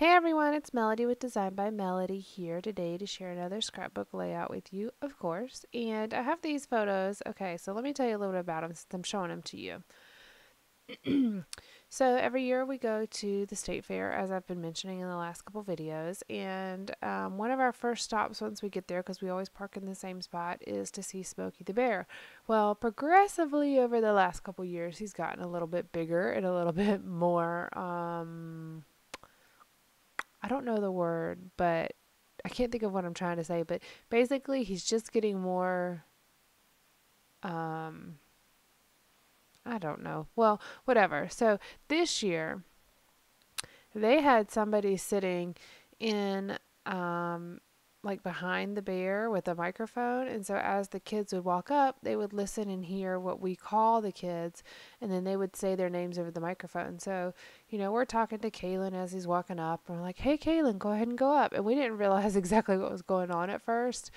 Hey everyone, it's Melody with Design by Melody here today to share another scrapbook layout with you, of course. And I have these photos. Okay, so let me tell you a little bit about them since I'm showing them to you. So every year we go to the state fair, as I've been mentioning in the last couple videos, and one of our first stops once we get there, because we always park in the same spot, is to see Smokey the Bear. Well, progressively over the last couple years, he's gotten a little bit bigger and a little bit more I don't know the word, but I can't think of what I'm trying to say. But basically, he's just getting more. Um, I don't know. Well, whatever. So this year, they had somebody sitting in like behind the bear with a microphone, and so as the kids would walk up, they would listen and hear what we call the kids, and then they would say their names over the microphone. So we're talking to Kaylin as he's walking up, and we're like, hey Kaylin, go ahead and go up. And we didn't realize exactly what was going on at first,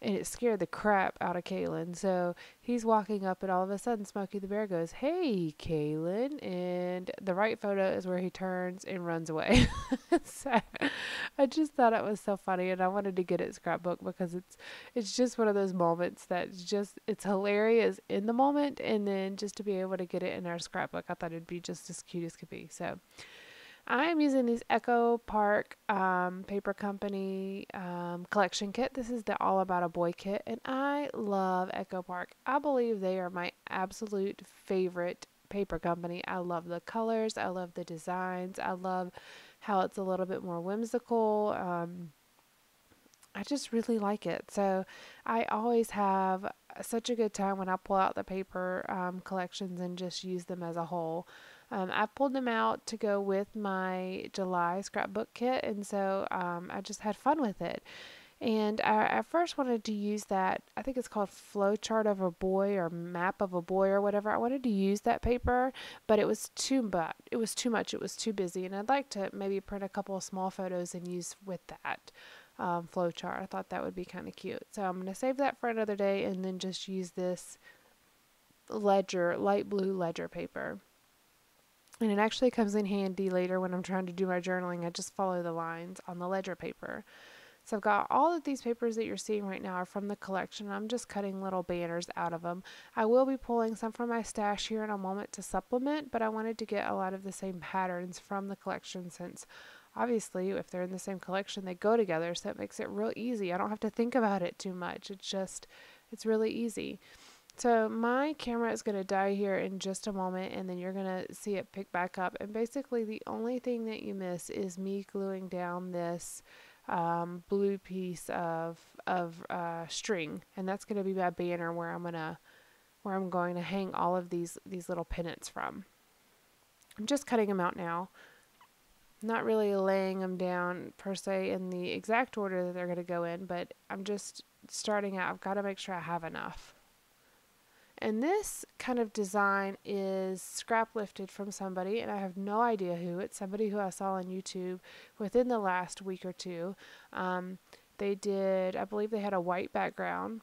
and it scared the crap out of Kaylin. So he's walking up, and all of a sudden Smokey the Bear goes, hey Kaylin, and the right photo is where he turns and runs away. So I just thought it was so funny, and I wanted to get it scrapbook because it's just one of those moments that's just it's hilarious in the moment, and then just to be able to get it in our scrapbook, I thought it'd be just as cute as could be. So I'm using these Echo Park Paper Company collection kit. This is the All About a Boy kit, and I love Echo Park. I believe they are my absolute favorite paper company. I love the colors, I love the designs, I love how it's a little bit more whimsical. I just really like it. So I always have such a good time when I pull out the paper collections and just use them as a whole. I pulled them out to go with my July scrapbook kit, and so I just had fun with it. And I first wanted to use that, I think it's called Flowchart of a Boy or Map of a Boy or whatever. I wanted to use that paper, but it was too much. It was too much. It was too busy. And I'd like to maybe print a couple of small photos and use with that flowchart. I thought that would be kind of cute. So I'm going to save that for another day and then just use this ledger, light blue ledger paper. And it actually comes in handy later when I'm trying to do my journaling. I just follow the lines on the ledger paper. So I've got all of these papers that you're seeing right now are from the collection. I'm just cutting little banners out of them. I will be pulling some from my stash here in a moment to supplement, but I wanted to get a lot of the same patterns from the collection since obviously if they're in the same collection they go together, so it makes it real easy. I don't have to think about it too much. It's really easy. So my camera is going to die here in just a moment, and then you're going to see it pick back up. And basically the only thing that you miss is me gluing down this blue piece of string, and that's going to be my banner where I'm going to hang all of these little pennants from. I'm just cutting them out now. Not really laying them down per se in the exact order that they're going to go in, but I'm just starting out. I've got to make sure I have enough. And this kind of design is scrap lifted from somebody, and I have no idea who. It's somebody who I saw on YouTube within the last week or two. They did, I believe they had a white background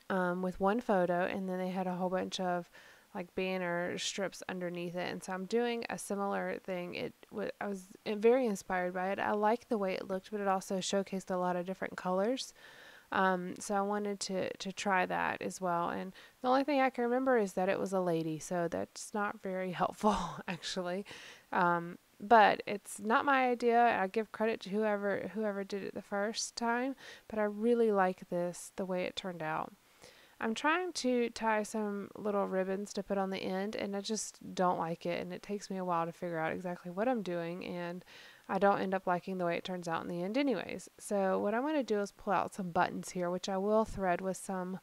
with one photo, and then they had a whole bunch of like banner strips underneath it. And so I'm doing a similar thing. I was very inspired by it. I liked the way it looked, but it also showcased a lot of different colors. So I wanted to try that as well. And the only thing I can remember is that it was a lady, so that's not very helpful actually. But it's not my idea. I give credit to whoever did it the first time, but I really like the way it turned out. I'm trying to tie some little ribbons to put on the end, and I just don't like it, and it takes me a while to figure out exactly what I'm doing, and I don't end up liking the way it turns out in the end anyways. So what I'm going to do is pull out some buttons here, which I will thread with some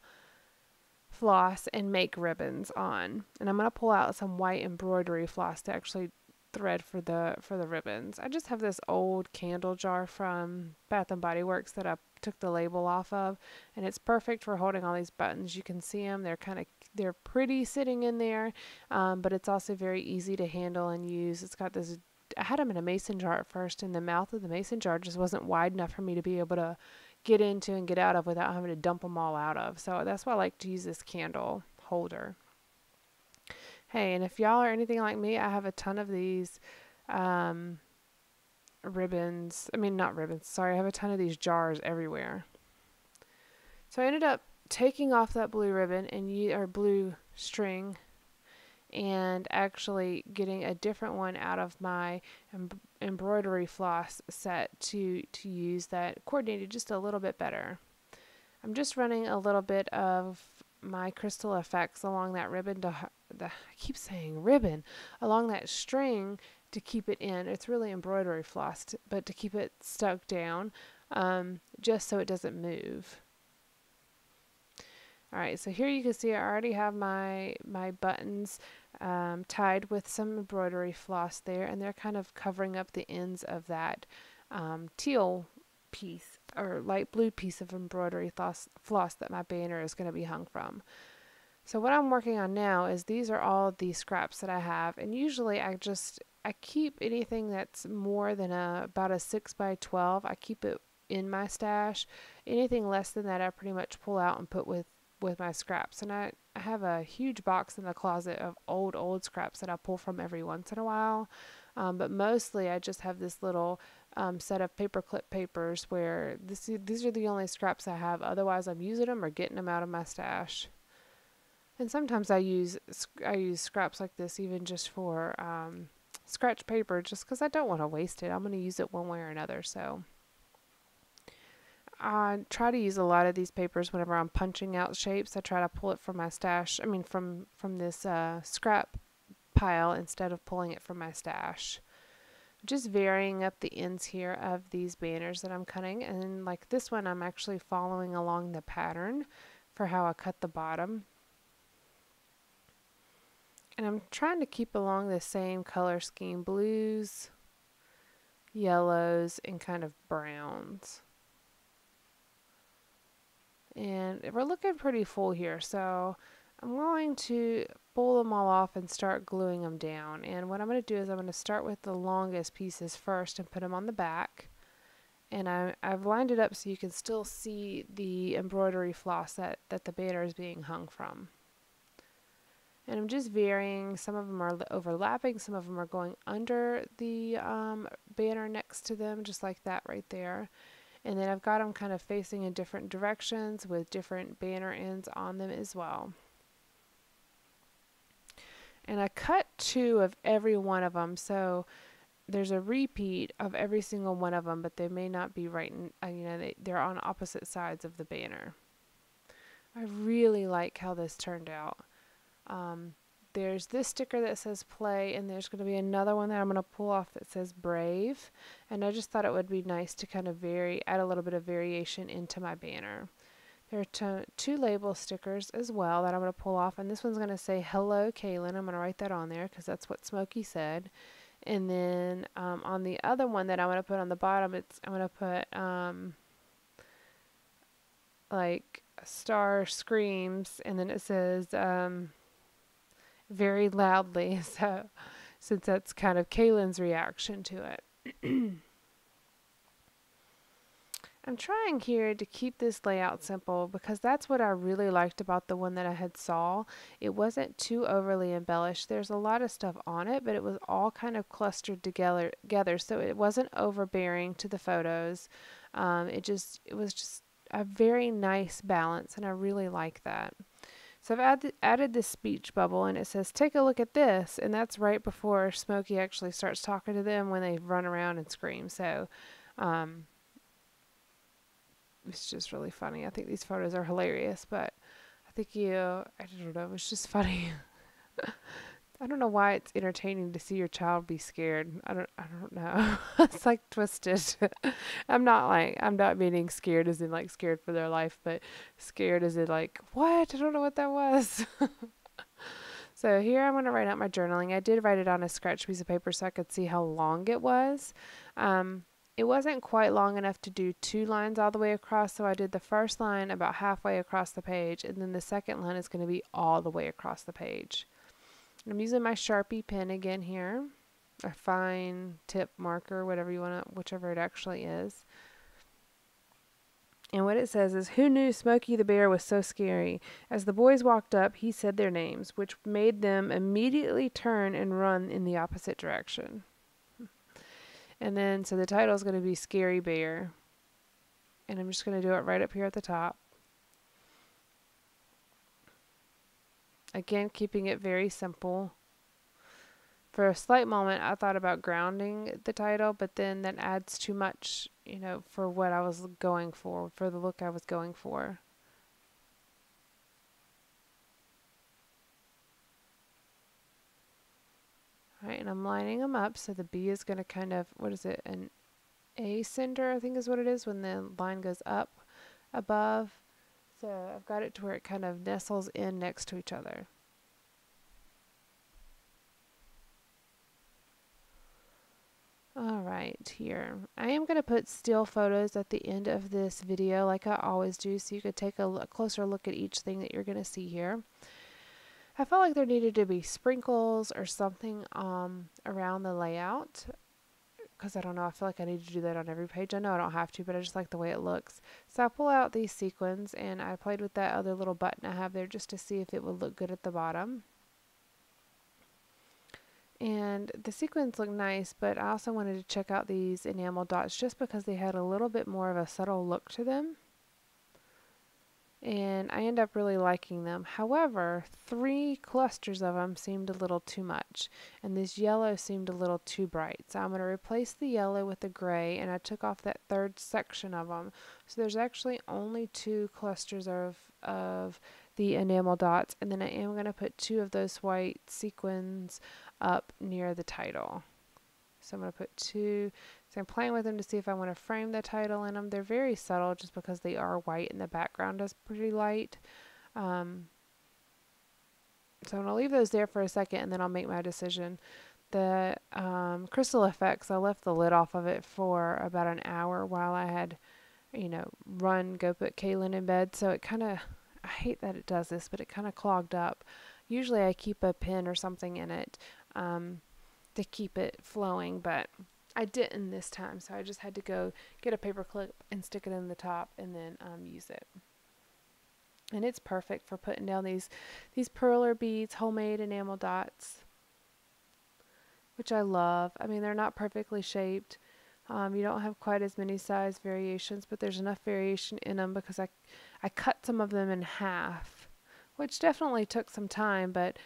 floss and make ribbons on. And I'm going to pull out some white embroidery floss to actually thread for the ribbons. I just have this old candle jar from Bath and Body Works that I took the label off of, and it's perfect for holding all these buttons. You can see them. They're pretty sitting in there, but it's also very easy to handle and use. It's got this. I had them in a mason jar at first, and the mouth of the mason jar just wasn't wide enough for me to be able to get into and get out of without having to dump them all out of. So that's why I like to use this candle holder. Hey, and if y'all are anything like me, I have a ton of these ribbons. I mean, not ribbons. Sorry, I have a ton of these jars everywhere. So I ended up taking off that blue ribbon and or blue string and actually getting a different one out of my embroidery floss set to use that coordinated just a little bit better. I'm just running a little bit of my Crystal Effects along that ribbon I keep saying ribbon, along that string to keep it in. It's really embroidery floss, but to keep it stuck down, just so it doesn't move. Alright, so here you can see I already have my buttons tied with some embroidery floss there, and they're kind of covering up the ends of that teal piece or light blue piece of embroidery floss that my banner is going to be hung from. So what I'm working on now is these are all the scraps that I have, and usually I keep anything that's more than about a 6 by 12. I keep it in my stash. Anything less than that I pretty much pull out and put with my scraps. And I have a huge box in the closet of old scraps that I pull from every once in a while. But mostly I just have this little set of paperclip papers where these are the only scraps I have. Otherwise I'm using them or getting them out of my stash. And sometimes I use scraps like this even just for scratch paper, just because I don't want to waste it. I'm going to use it one way or another. So I try to use a lot of these papers whenever I'm punching out shapes. I try to pull it from my stash. I mean, from this scrap pile instead of pulling it from my stash. Just varying up the ends here of these banners that I'm cutting. And like this one, I'm actually following along the pattern for how I cut the bottom. And I'm trying to keep along the same color scheme, blues, yellows, and kind of browns. And we're looking pretty full here, so I'm going to pull them all off and start gluing them down. And what I'm going to do is I'm going to start with the longest pieces first and put them on the back. And I've lined it up so you can still see the embroidery floss that the banner is being hung from. And I'm just varying. Some of them are overlapping, some of them are going under the banner next to them, just like that right there. And then I've got them kind of facing in different directions with different banner ends on them as well. And I cut 2 of every one of them, so there's a repeat of every single one of them, but they may not be right in, they're on opposite sides of the banner. I really like how this turned out. There's this sticker that says play, and there's going to be another one that I'm going to pull off that says brave. And I just thought it would be nice to kind of add a little bit of variation into my banner. There are 2 label stickers as well that I'm going to pull off, and this one's going to say hello Kaylin. I'm going to write that on there because that's what Smokey said. And then on the other one that I'm going to put on the bottom, I'm going to put like star screams, and then it says very loudly, so since that's kind of Kaylin's reaction to it. I'm trying here to keep this layout simple because that's what I really liked about the one that I had saw. It wasn't too overly embellished. There's a lot of stuff on it, but it was all kind of clustered together so it wasn't overbearing to the photos. It was just a very nice balance, and I really like that. So I've added this speech bubble, and it says, take a look at this. And that's right before Smokey actually starts talking to them when they run around and scream. So it's just really funny. I think these photos are hilarious, but I think I don't know, it's just funny. I don't know why it's entertaining to see your child be scared. I don't know. It's like twisted. I'm not meaning scared as in like scared for their life, but scared as in like, what? I don't know what that was. So here I'm going to write out my journaling. I did write it on a scratch piece of paper so I could see how long it was. It wasn't quite long enough to do 2 lines all the way across, so I did the first line about halfway across the page, and then the second line is going to be all the way across the page. I'm using my Sharpie pen again here, a fine tip marker, whichever it actually is. And what it says is, who knew Smokey the Bear was so scary? As the boys walked up, he said their names, which made them immediately turn and run in the opposite direction. And then, so the title is going to be Scary Bear. And I'm just going to do it right up here at the top. Again, keeping it very simple. For a slight moment, I thought about grounding the title, but then that adds too much, you know, for what I was going for the look I was going for. All right, and I'm lining them up, so the B is going to kind of, what is it, an ascender, I think is what it is, when the line goes up above. So I've got it to where it kind of nestles in next to each other. All right, here. I am going to put still photos at the end of this video like I always do, so you could take a closer look at each thing that you're going to see here. I felt like there needed to be sprinkles or something around the layout, because I don't know, I feel like I need to do that on every page. I know I don't have to, but I just like the way it looks. So I pull out these sequins, and I played with that other little button I have there just to see if it would look good at the bottom. And the sequins look nice, but I also wanted to check out these enamel dots just because they had a little bit more of a subtle look to them. And I end up really liking them. However, 3 clusters of them seemed a little too much, and this yellow seemed a little too bright. So I'm going to replace the yellow with the gray, and I took off that 3rd section of them. So there's actually only 2 clusters of the enamel dots, and then I am going to put 2 of those white sequins up near the title. So I'm going to put 2. So I'm playing with them to see if I want to frame the title in them. They're very subtle just because they are white and the background is pretty light. So I'm going to leave those there for a second, and then I'll make my decision. The Crystal Effects, I left the lid off of it for about an hour while I had, you know, go put Kaylin in bed. So it kind of, I hate that it does this, but it kind of clogged up. Usually I keep a pin or something in it to keep it flowing, but I didn't this time, so I just had to go get a paper clip and stick it in the top and then use it. And it's perfect for putting down these perler beads, homemade enamel dots, which I love. I mean, they're not perfectly shaped. You don't have quite as many size variations, but there's enough variation in them because I cut some of them in half, which definitely took some time, but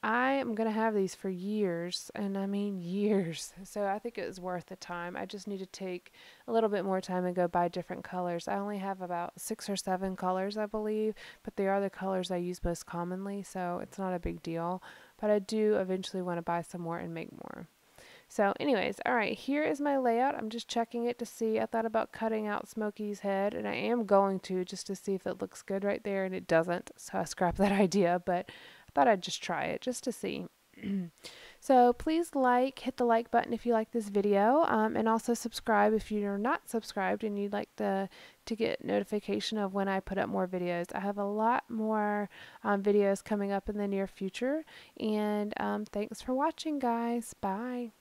I am going to have these for years, and I mean years, so I think it was worth the time. I just need to take a little bit more time and go buy different colors. I only have about 6 or 7 colors, I believe, but they are the colors I use most commonly, so it's not a big deal. But I do eventually want to buy some more and make more. So anyways, all right, here is my layout. I'm just checking it to see. I thought about cutting out Smokey's head, and I am going to just to see if it looks good right there, and it doesn't, so I scrapped that idea, but I thought I'd just try it just to see. So please hit the like button if you like this video, and also subscribe if you're not subscribed and you'd like to get notification of when I put up more videos. I have a lot more videos coming up in the near future, and thanks for watching, guys. Bye.